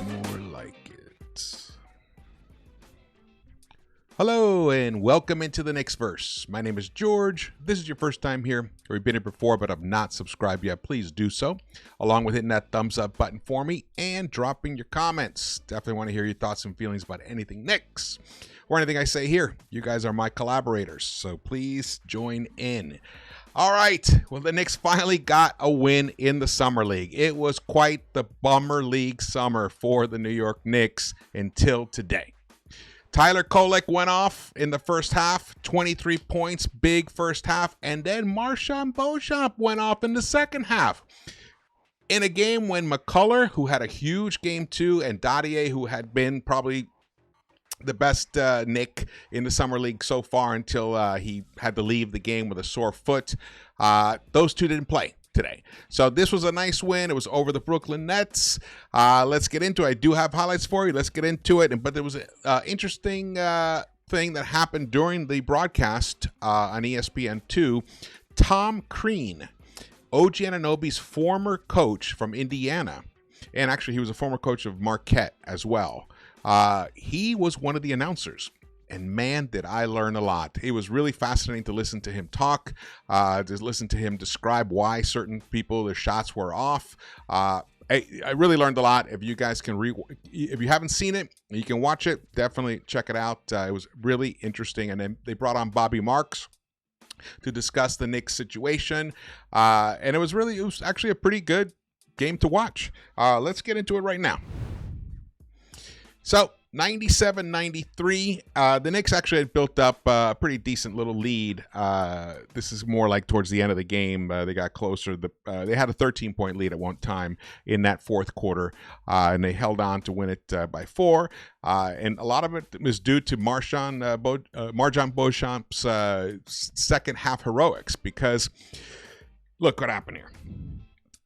More like it. Hello and welcome into the Knicks-Verse. My name is George. If this is your first time here, or you've been here before but have not subscribed yet, please do so, along with hitting that thumbs up button for me and dropping your comments. Definitely want to hear your thoughts and feelings about anything Knicks or anything I say here. You guys are my collaborators, so please join in. All right, well, the Knicks finally got a win in the Summer League. It was quite the bummer league summer for the New York Knicks until today. Tyler KOLEK went off in the first half, 23 points, big first half, and then MarJON BEAUCHAMP went off in the second half. In a game when McCullough, who had a huge game too, and Dadier, who had been probably the best Knick in the Summer League so far until he had to leave the game with a sore foot, those two didn't play today. So this was a nice win. It was over the Brooklyn Nets. Let's get into it. I do have highlights for you. Let's get into it. But there was an interesting thing that happened during the broadcast on ESPN2. Tom Crean, OG Anunoby's former coach from Indiana, and actually he was a former coach of Marquette as well. He was one of the announcers. And man, did I learn a lot. It was really fascinating to listen to him talk, to listen to him describe why certain people, their shots were off. I really learned a lot. If you guys can, if you haven't seen it, you can watch it. Definitely check it out. It was really interesting. And then they brought on Bobby Marks to discuss the Knicks situation. And it was actually a pretty good game to watch. Let's get into it right now. So 97-93, the Knicks actually had built up a pretty decent little lead. This is more like towards the end of the game. They got closer. They had a 13-point lead at one time in that fourth quarter, and they held on to win it by 4. And a lot of it was due to MarJON BEAUCHAMP's second half heroics, because look what happened here.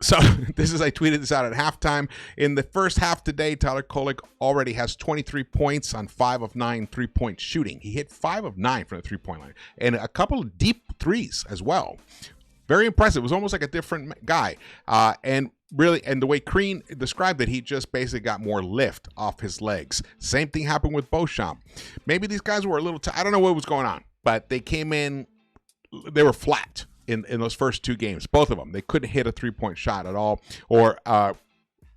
So I tweeted this out at halftime. In the first half today, Tyler KOLEK already has 23 points on 5 of 9 three-point shooting. He hit 5 of 9 from the three-point line and a couple of deep threes as well. Very impressive. It was almost like a different guy. And the way Crean described it, he just basically got more lift off his legs. Same thing happened with Beauchamp. Maybe these guys were a little I don't know what was going on, but they came in, they were flat. In those first two games, both of them, they couldn't hit a three-point shot at all. Well,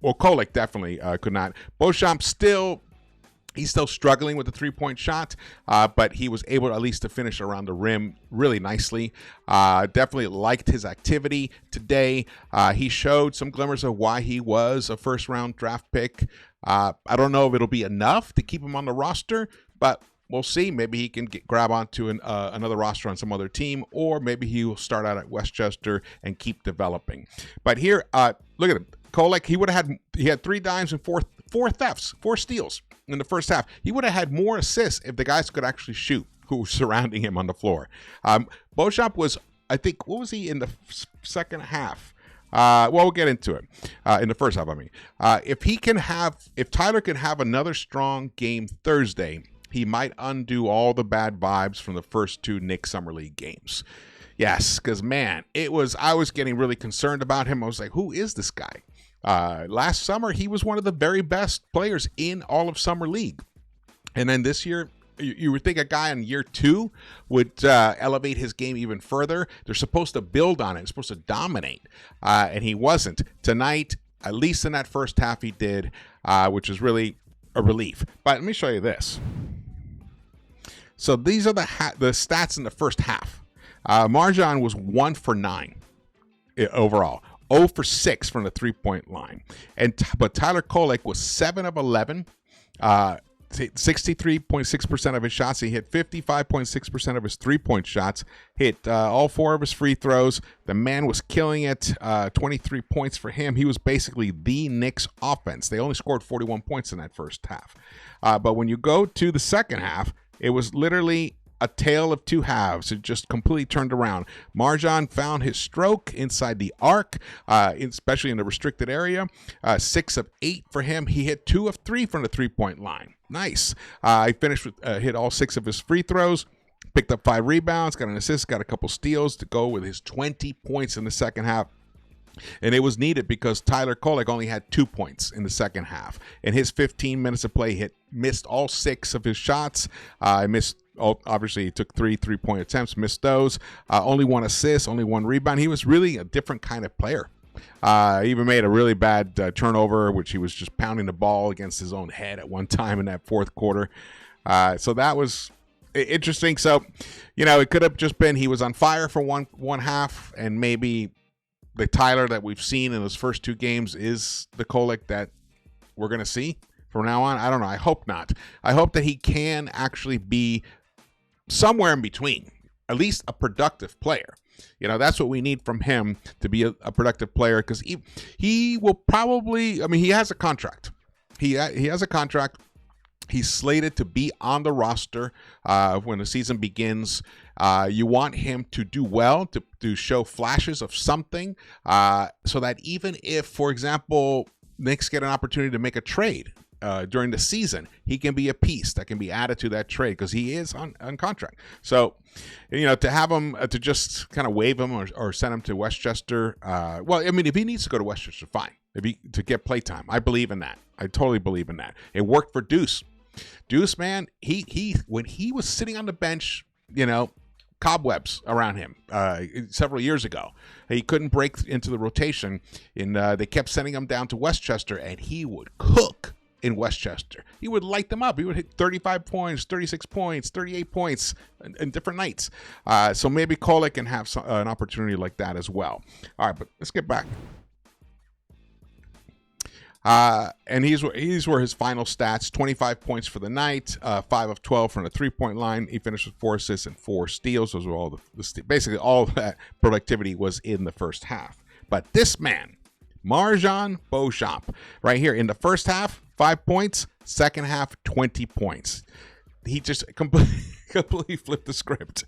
KOLEK definitely could not. Beauchamp he's still struggling with the three-point shot, but he was able at least to finish around the rim really nicely. Definitely liked his activity today. He showed some glimmers of why he was a first-round draft pick. I don't know if it'll be enough to keep him on the roster, but we'll see. Maybe he can grab onto another roster on some other team, or maybe he will start out at Westchester and keep developing. But here, look at him. KOLEK, he had 3 dimes and 4 thefts, 4 steals in the first half. He would have had more assists if the guys could actually shoot who were surrounding him on the floor. Beauchamp was, I think, what was he in the second half? Well, we'll get into it in the first half. I mean, if Tyler can have another strong game Thursday, he might undo all the bad vibes from the first 2 Knicks Summer League games. Yes, because, man, I was getting really concerned about him. I was like, who is this guy? Last summer, he was one of the very best players in all of Summer League. And then this year, you would think a guy in year 2 would elevate his game even further. They're supposed to build on it. They're supposed to dominate. And he wasn't. Tonight, at least in that first half, he did, which is really a relief. But let me show you this. So these are the stats in the first half. MarJON was 1 for 9 overall, 0 for 6 from the three-point line. But Tyler KOLEK was 7 of 11, 63.6% of his shots. He hit 55.6% of his three-point shots, hit all 4 of his free throws. The man was killing it, 23 points for him. He was basically the Knicks offense. They only scored 41 points in that first half. But when you go to the second half, it was literally a tale of 2 halves. It just completely turned around. MarJON found his stroke inside the arc, especially in the restricted area. 6 of 8 for him. He hit 2 of 3 from the three-point line. Nice. He finished with hit all 6 of his free throws. Picked up 5 rebounds. Got an assist. Got a couple steals to go with his 20 points in the second half. And it was needed because Tyler KOLEK only had 2 points in the second half. In his 15 minutes of play, missed all 6 of his shots. Obviously, he took 3 3-point attempts, missed those. Only 1 assist, only 1 rebound. He was really a different kind of player. He even made a really bad turnover, which he was just pounding the ball against his own head at one time in that fourth quarter. So that was interesting. So, it could have just been he was on fire for one half, and maybe the Tyler that we've seen in those first 2 games is the KOLEK that we're going to see from now on. I don't know. I hope not. I hope that he can actually be somewhere in between, at least a productive player. That's what we need from him to be a productive player, because he will probably, he has a contract. He has a contract. He's slated to be on the roster when the season begins. You want him to do well, to show flashes of something, so that even if, for example, Knicks get an opportunity to make a trade during the season, he can be a piece that can be added to that trade, because he is on contract. So, to have him, to just kind of waive him or send him to Westchester, if he needs to go to Westchester, fine. To get playtime, I believe in that. I totally believe in that. It worked for Deuce. Deuce, man, he when he was sitting on the bench, cobwebs around him several years ago. He couldn't break into the rotation, and they kept sending him down to Westchester, and he would cook in Westchester. He would light them up. He would hit 35 points, 36 points, 38 points in different nights. So maybe KOLEK can have an opportunity like that as well. All right, but let's get back. And these were his final stats: 25 points for the night, 5 of 12 from the 3-point line. He finished with 4 assists and 4 steals. Those were all basically all of that productivity was in the first half. But this man, MarJON BEAUCHAMP, right here in the first half, 5 points. Second half, 20 points. He just completely flipped the script.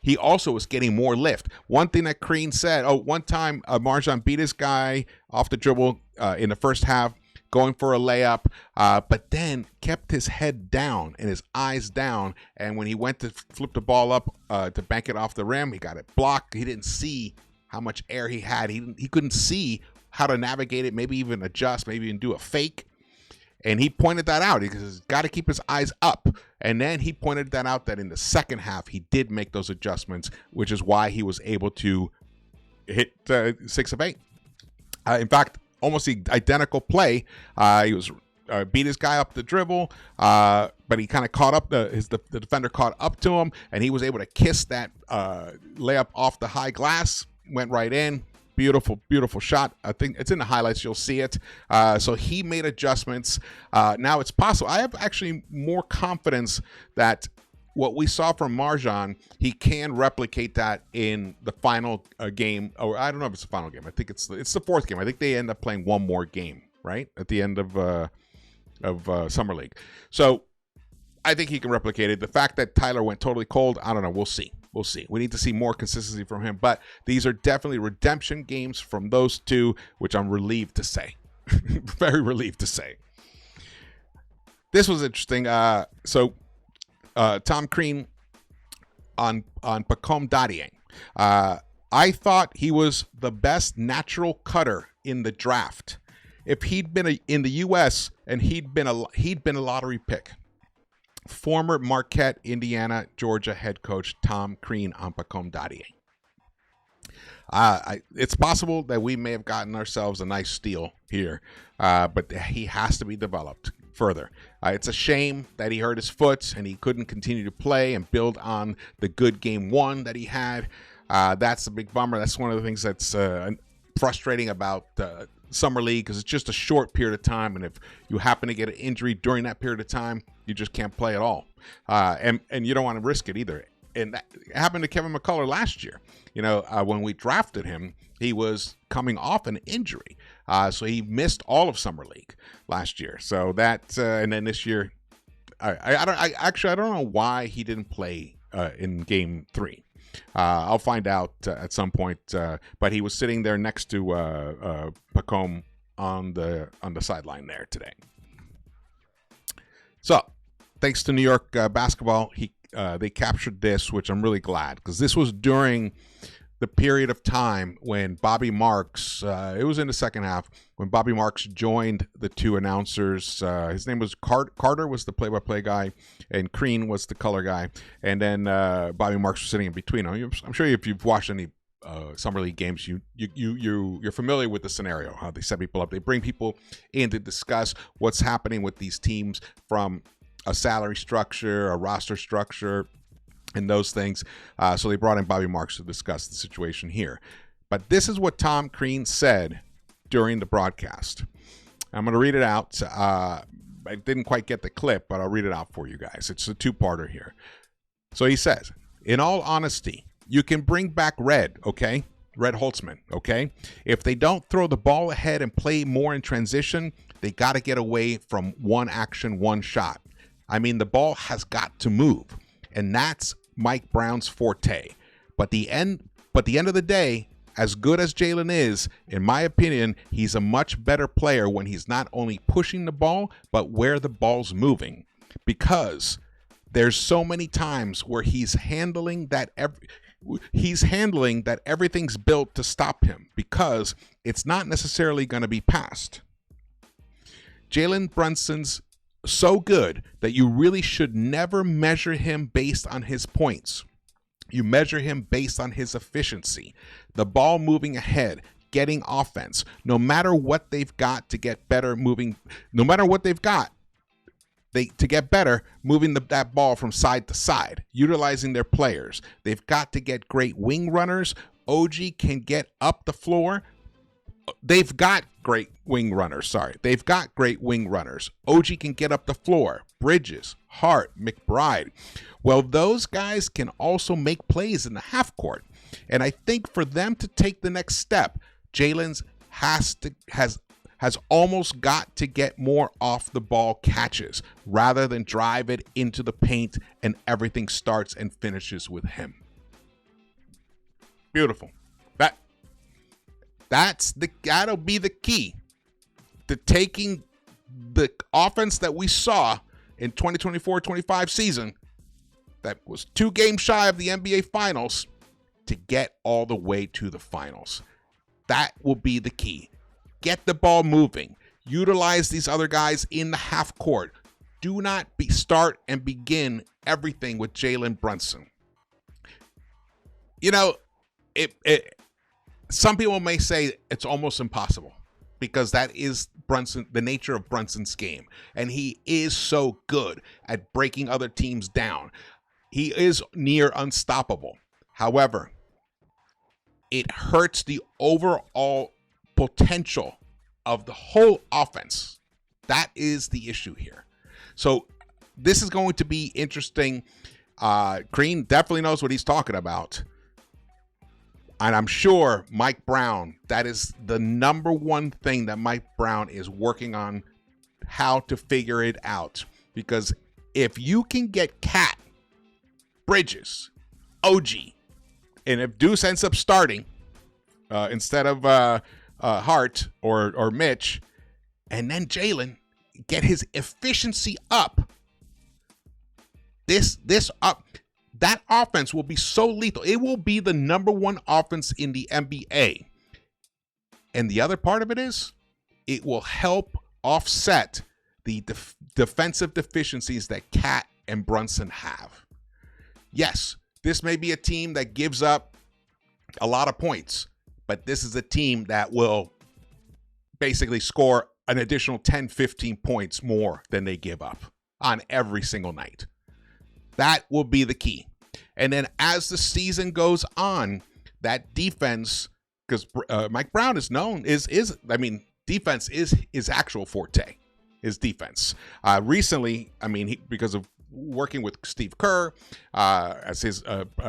He also was getting more lift. One thing that Crean said, one time MarJON beat his guy off the dribble in the first half, going for a layup, but then kept his head down and his eyes down. And when he went to flip the ball up to bank it off the rim, he got it blocked. He didn't see how much air he had. He couldn't see how to navigate it, maybe even adjust, maybe even do a fake. And he pointed that out. He says he's got to keep his eyes up. And then he pointed that out that in the second half, he did make those adjustments, which is why he was able to hit 6 of 8. In fact, almost the identical play. He was beat his guy up the dribble, but he kind of caught up. The defender caught up to him, and he was able to kiss that layup off the high glass. Went right in. Beautiful, beautiful shot. I think it's in the highlights. You'll see it. So he made adjustments. Now it's possible. I have actually more confidence that what we saw from MarJON, he can replicate that in the final game. Or I don't know if it's the final game. I think it's the fourth game. I think they end up playing one more game, right, at the end of Summer League. So I think he can replicate it. The fact that Tyler went totally cold, I don't know. We'll see. We'll see. We need to see more consistency from him. But these are definitely redemption games from those two, which I'm relieved to say. Very relieved to say. This was interesting. So Tom Crean on Postgame Dadiang. I thought he was the best natural cutter in the draft. If he'd been in the U.S. and he'd been a lottery pick. Former Marquette, Indiana, Georgia head coach Tom Crean on Postgame Dadiang. It's possible that we may have gotten ourselves a nice steal here, but he has to be developed further. It's a shame that he hurt his foot and he couldn't continue to play and build on the good game one that he had. That's a big bummer. That's one of the things that's frustrating about Summer League, because it's just a short period of time, and if you happen to get an injury during that period of time, you just can't play at all, and you don't want to risk it either. And that happened to Kevin McCullough last year. When we drafted him, he was coming off an injury, so he missed all of Summer League last year. So that and then this year, I don't know why he didn't play in Game 3. I'll find out at some point, but he was sitting there next to Postgame on the sideline there today. So, thanks to New York basketball, they captured this, which I'm really glad, because this was during the period of time when Bobby Marks, it was in the second half, when Bobby Marks joined the two announcers. His name was Carter was the play-by-play guy, and Crean was the color guy. And then Bobby Marks was sitting in between them. I'm sure if you've watched any summer league games, you're familiar with the scenario, how they set people up. They bring people in to discuss what's happening with these teams from a salary structure, a roster structure, and those things. So they brought in Bobby Marks to discuss the situation here. But this is what Tom Crean said during the broadcast. I'm going to read it out. I didn't quite get the clip, but I'll read it out for you guys. It's a two-parter here. So he says, in all honesty, you can bring back Red, okay? Red Holtzman, okay? If they don't throw the ball ahead and play more in transition, they got to get away from one action, one shot. I mean, the ball has got to move, and that's Mike Brown's forte. But the end of the day, as good as Jalen is, in my opinion, he's a much better player when he's not only pushing the ball, but where the ball's moving. Because there's so many times where he's handling that everything's built to stop him, because it's not necessarily going to be passed. Jalen Brunson's so good that you really should never measure him based on his points. You measure him based on his efficiency, the ball moving ahead, getting offense, no matter what they've got to get better moving, no matter what they've got to get better moving that ball from side to side, utilizing their players. They've got to get great wing runners. OG can get up the floor. They've got great wing runners. They've got great wing runners. OG can get up the floor. Bridges, Hart, McBride. Well, those guys can also make plays in the half court. And I think for them to take the next step, Jalen's has almost got to get more off the ball catches rather than drive it into the paint and everything starts and finishes with him. Beautiful. That'll be the key to taking the offense that we saw in 2024-25 season, that was 2 games shy of the NBA Finals, to get all the way to the finals. That will be the key. Get the ball moving. Utilize these other guys in the half court. Do not start and begin everything with Jalen Brunson. You know, some people may say it's almost impossible, because that is the nature of Brunson's game. And he is so good at breaking other teams down. He is near unstoppable. However, it hurts the overall potential of the whole offense. That is the issue here. So this is going to be interesting. Crean definitely knows what he's talking about. And I'm sure Mike Brown, that is the number one thing that Mike Brown is working on, how to figure it out. Because if you can get Cat, Bridges, OG, and if Deuce ends up starting instead of Hart or Mitch, and then Jalen, get his efficiency up, that offense will be so lethal. It will be the number one offense in the NBA. And the other part of it is, it will help offset the defensive deficiencies that Cat and Brunson have. Yes, this may be a team that gives up a lot of points, but this is a team that will basically score an additional 10, 15 points more than they give up on every single night. That will be the key. And then as the season goes on, that defense, because Mike Brown is known, defense is his actual forte, his defense. Recently, because of working with Steve Kerr as his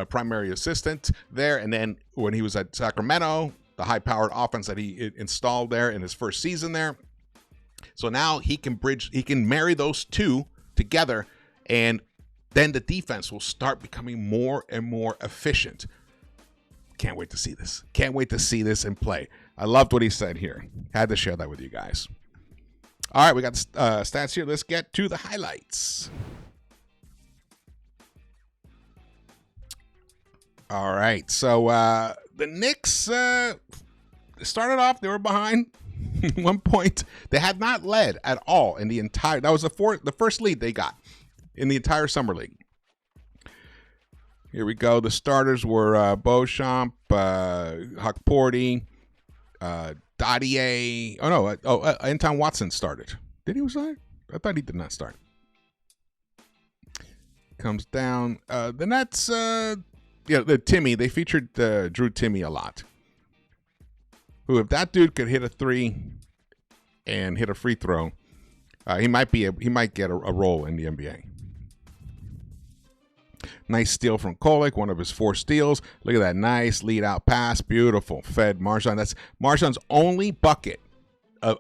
primary assistant there, and then when he was at Sacramento, the high-powered offense that he installed there in his first season there. So now he can marry those two together, and then the defense will start becoming more and more efficient. Can't wait to see this. Can't wait to see this in play. I loved what he said here. Had to share that with you guys. All right, we got the stats here. Let's get to the highlights. All right. So the Knicks started off, they were behind 1 point. They had not led at all in the entire, that was the first lead they got in the entire summer league. Here we go. The starters were Beauchamp, Huckporty, Dadier. Oh, no. Anton Watson started. Did he start? I thought he did not start. Comes down. The Nets, the Timmy, they featured Drew Timmy a lot. Who, if that dude could hit a three and hit a free throw, he might get a role in the NBA. Nice steal from KOLEK, one of his 4 steals. Look at that nice lead out pass, beautiful. Fed MarJON. That's MarJON's only bucket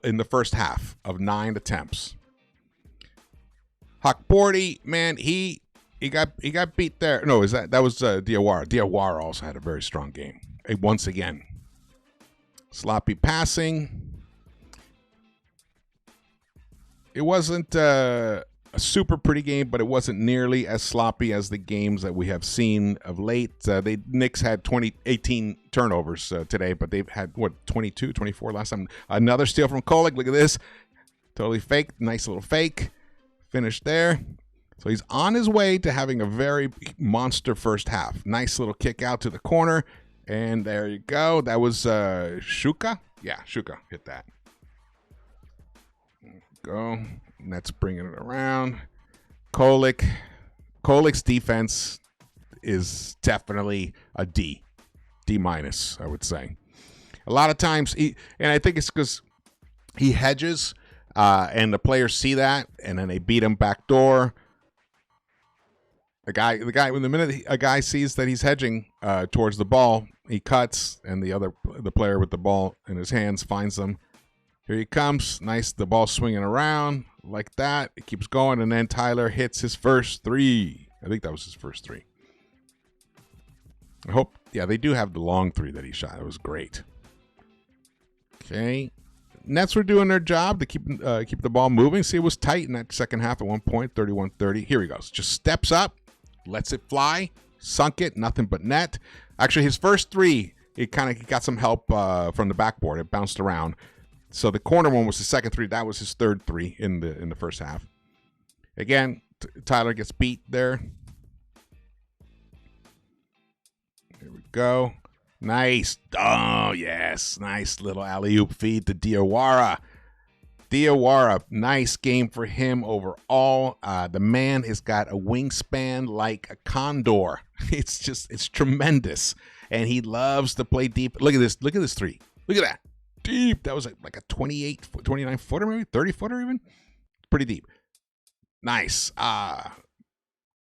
in the first half of 9 attempts. Huckporty, man, he got beat there. No, that was Diawara. Diawara also had a very strong game once again. Sloppy passing. It wasn't a super pretty game, but it wasn't nearly as sloppy as the games that we have seen of late. Knicks had 18 turnovers today, but they've had, 22, 24 last time. Another steal from KOLEK. Look at this. Totally fake. Nice little fake. Finish there. So he's on his way to having a very monster first half. Nice little kick out to the corner. And there you go. That was Shuka. Yeah, Shuka hit that. There you go. Nets bringing it around. KOLEK's defense is definitely a D minus, I would say. A lot of times, and I think it's because he hedges, and the players see that, and then they beat him backdoor. The minute a guy sees that he's hedging towards the ball, he cuts, and the player with the ball in his hands finds them. Here he comes. Nice. The ball swinging around like that. It keeps going, and then Tyler hits his first 3. I think that was his first 3. I hope. Yeah, they do have the long 3 that he shot. It was great. Okay. Nets were doing their job to keep the ball moving. See, it was tight in that second half at one point, 31-30. Here he goes. Just steps up, lets it fly, sunk it, nothing but net. Actually, his first 3, it kind of got some help from the backboard. It bounced around. So the corner one was his second 3. That was his third 3 in the first half. Again, Tyler gets beat there. Here we go. Nice. Oh, yes. Nice little alley-oop feed to Diawara. Diawara, nice game for him overall. The man has got a wingspan like a condor. It's tremendous. And he loves to play deep. Look at this. Look at this 3. Look at that. Deep. That was like a 29 footer, maybe 30 footer even. Pretty deep. Nice. I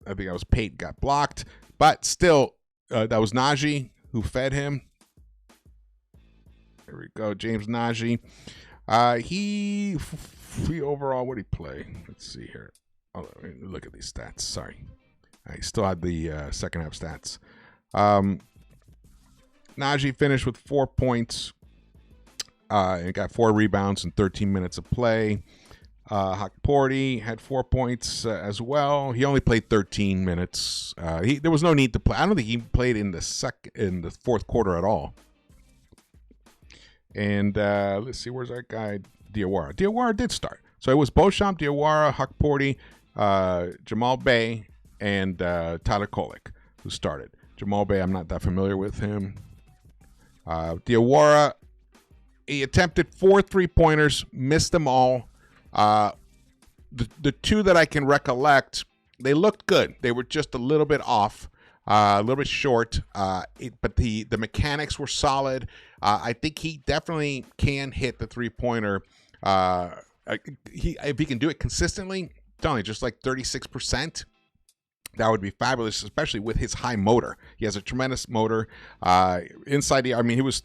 think that was Pate got blocked, but still, that was Najee who fed him. There we go, James Najee. He overall, what did he play? Let's see here. Oh, look at these stats. Sorry, I still had the second half stats. Najee finished with 4 points. And got 4 rebounds in 13 minutes of play. Huckporty had 4 points as well. He only played 13 minutes. There was no need to play. I don't think he played in the fourth quarter at all. And let's see, where's our guy Diawara? Diawara did start. So it was Beauchamp, Diawara, Huckporty, Jamal Bey, and Tyler KOLEK who started. Jamal Bey, I'm not that familiar with him. Diawara, he attempted 4 3-pointers, missed them all. The 2 that I can recollect, they looked good. They were just a little bit off, a little bit short, but the mechanics were solid. I think he definitely can hit the 3-pointer. If he can do it consistently, only just like 36%. That would be fabulous, especially with his high motor. He has a tremendous motor inside the. I mean, he was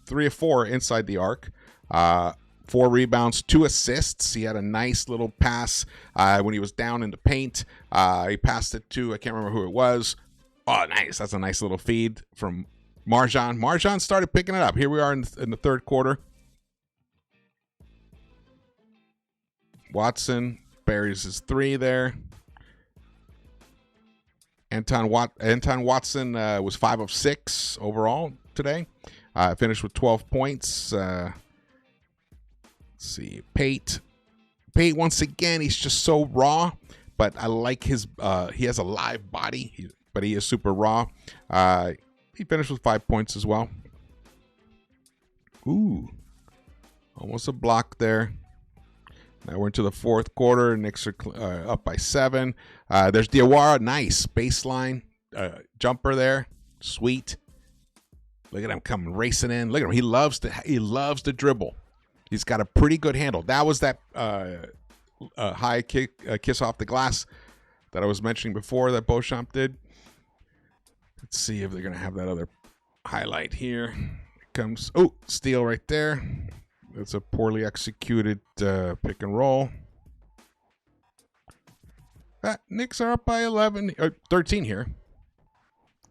3 of 4 inside the arc. 4 rebounds, 2 assists. He had a nice little pass when he was down in the paint. He passed it to, I can't remember who it was. Oh, nice. That's a nice little feed from MarJON. MarJON started picking it up. Here we are in the third quarter. Watson buries his 3 there. Anton Watson was 5 of 6 overall today. Finished with 12 points. Let's see, Pate once again, he's just so raw, but I like his. He has a live body, but he is super raw. He finished with 5 points as well. Ooh, almost a block there. Now we're into the fourth quarter. Knicks are up by 7. There's Diawara, nice baseline jumper there, sweet. Look at him coming racing in. Look at him. He loves to dribble. He's got a pretty good handle. That was that high kiss off the glass that I was mentioning before that Beauchamp did. Let's see if they're going to have that other highlight here. It comes, oh, steal right there. It's a poorly executed pick and roll. Knicks are up by 13 here.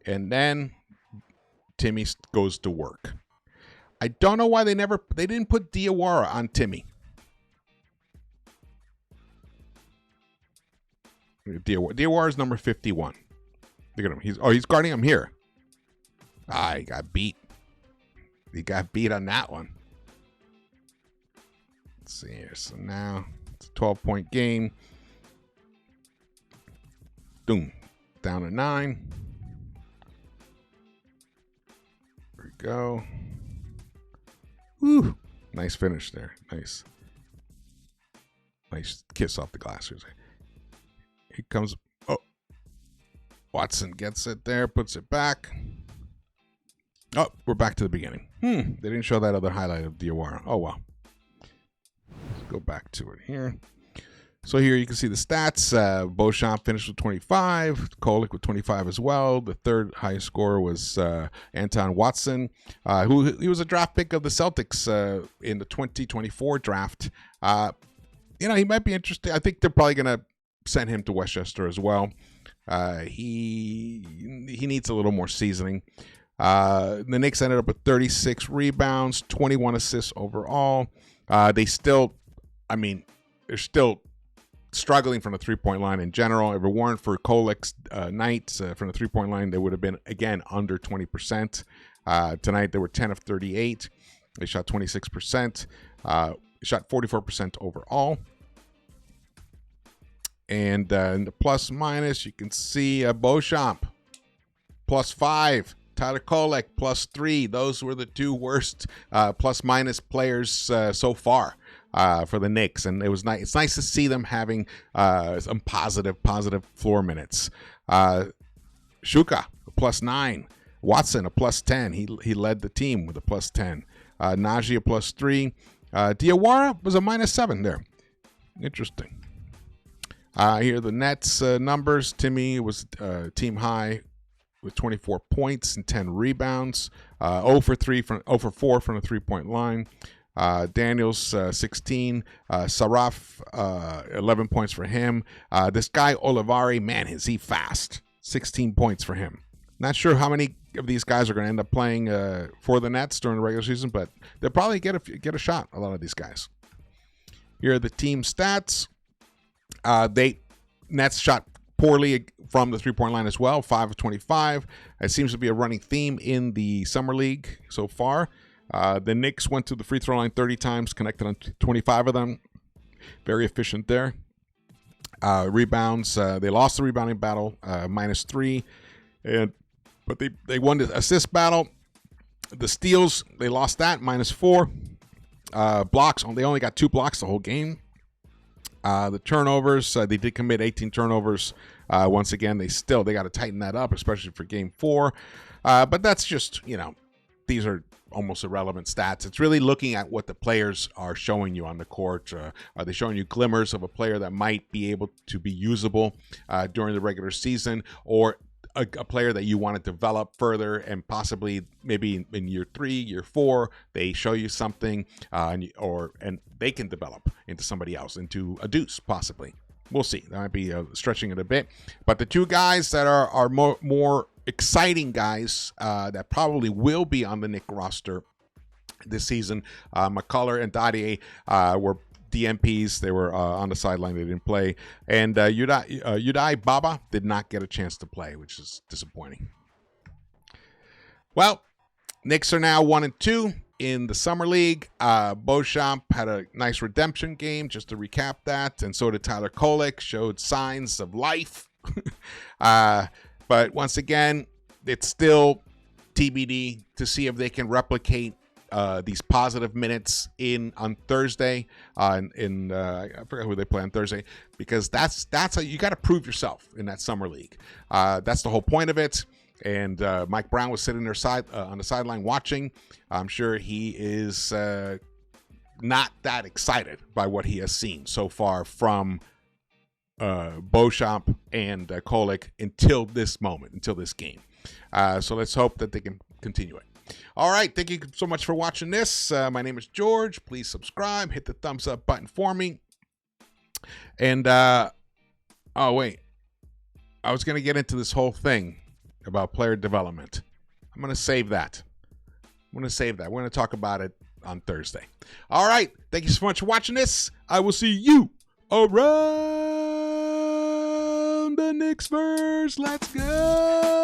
And then Timmy goes to work. I don't know why they didn't put Diawara on Timmy. Diawara is number 51. Look at him. He's guarding him here. He got beat. He got beat on that one. Let's see here. So now it's a 12-point game. Boom. Down to 9. There we go. Woo. Nice finish there. Nice kiss off the glass. He comes. Oh. Watson gets it there. Puts it back. Oh, we're back to the beginning. They didn't show that other highlight of Diawara. Oh, well. Let's go back to it here. So here you can see the stats. Beauchamp finished with 25. KOLEK with 25 as well. The third highest scorer was Anton Watson, he was a draft pick of the Celtics in the 2024 draft. He might be interesting. I think they're probably going to send him to Westchester as well. He needs a little more seasoning. The Knicks ended up with 36 rebounds, 21 assists overall. They're still struggling from the three-point line in general. If it weren't for KOLEK's nights from the three-point line, they would have been, again, under 20%. Tonight, they were 10 of 38. They shot 26%. Shot 44% overall. And in the plus-minus, you can see Beauchamp, +5. Tyler KOLEK, +3. Those were the two worst plus-minus players so far. For the Knicks, and it's nice to see them having some positive floor minutes. Shuka, a +9. Watson, a +10. He led the team with a +10. Najee, a +3. Diawara was a -7 there. Interesting. Here are the Nets numbers. Timmy was team high with 24 points and 10 rebounds. 0 for 4 from the three-point line. Daniels 16, Saraf 11 points for him. This guy Olivari, man, is he fast? 16 points for him. Not sure how many of these guys are going to end up playing for the Nets during the regular season, but they'll probably get a shot. A lot of these guys. Here are the team stats. Nets shot poorly from the three-point line as well, 5 of 25. It seems to be a running theme in the summer league so far. The Knicks went to the free throw line 30 times, connected on 25 of them. Very efficient there. Rebounds, they lost the rebounding battle, -3. But they won the assist battle. The steals, they lost that, -4. Blocks, they only got 2 blocks the whole game. The turnovers, they did commit 18 turnovers. Once again, they got to tighten that up, especially for game 4. But that's just, these are almost irrelevant stats. It's really looking at what the players are showing you on the court. Are they showing you glimmers of a player that might be able to be usable during the regular season, or a player that you want to develop further, and possibly maybe in year 3, year 4, they show you something and they can develop into somebody else, into a deuce possibly. We'll see. That might be stretching it a bit. But the two guys that are more exciting guys that probably will be on the Knicks roster this season, McCullough and Dadier, were DNPs. They were on the sideline. They didn't play. And Udai Baba did not get a chance to play, which is disappointing. Well, Knicks are now 1-2 in the Summer League. BEAUCHAMP had a nice redemption game, just to recap that. And so did Tyler KOLEK, showed signs of life. But once again, it's still TBD to see if they can replicate these positive minutes on Thursday. I forgot who they play on Thursday, because that's how you got to prove yourself in that Summer League. That's the whole point of it. And Mike Brown was sitting there on the sideline watching. I'm sure he is not that excited by what he has seen so far from BEAUCHAMP and KOLEK until this moment, until this game. So let's hope that they can continue it. All right, thank you so much for watching this. My name is George. Please subscribe, hit the thumbs up button for me. And oh wait, I was going to get into this whole thing about player development. I'm going to save that. We're going to talk about it on Thursday. All right, thank you so much for watching this. I will see you around the Knicks-Verse. Let's go.